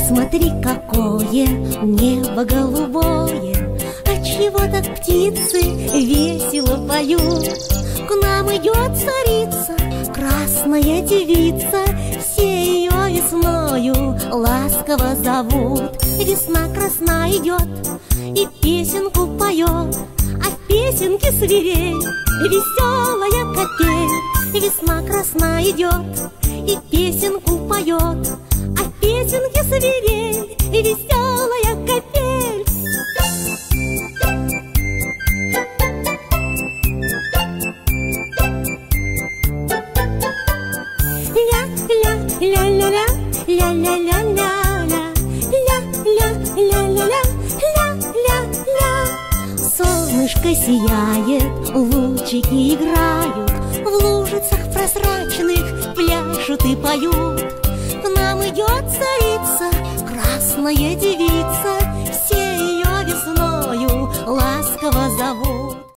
Посмотри, какое небо голубое, отчего так птицы весело поют. К нам идет царица, красная девица, все ее весною ласково зовут. Весна красна идет и песенку поет, а в песенке свирель, веселая капель. Весна красна идет и песенку поет, а в песенке свирель, веселая капель. Ля-ля-ля-ля-ля, ля-ля-ля-ля-ля, ля-ля-ля-ля-ля, ля-ля-ля. Солнышко сияет, лучики играют, в лужицах прозрачных пляшут и поют. К нам идет царица, красная девица,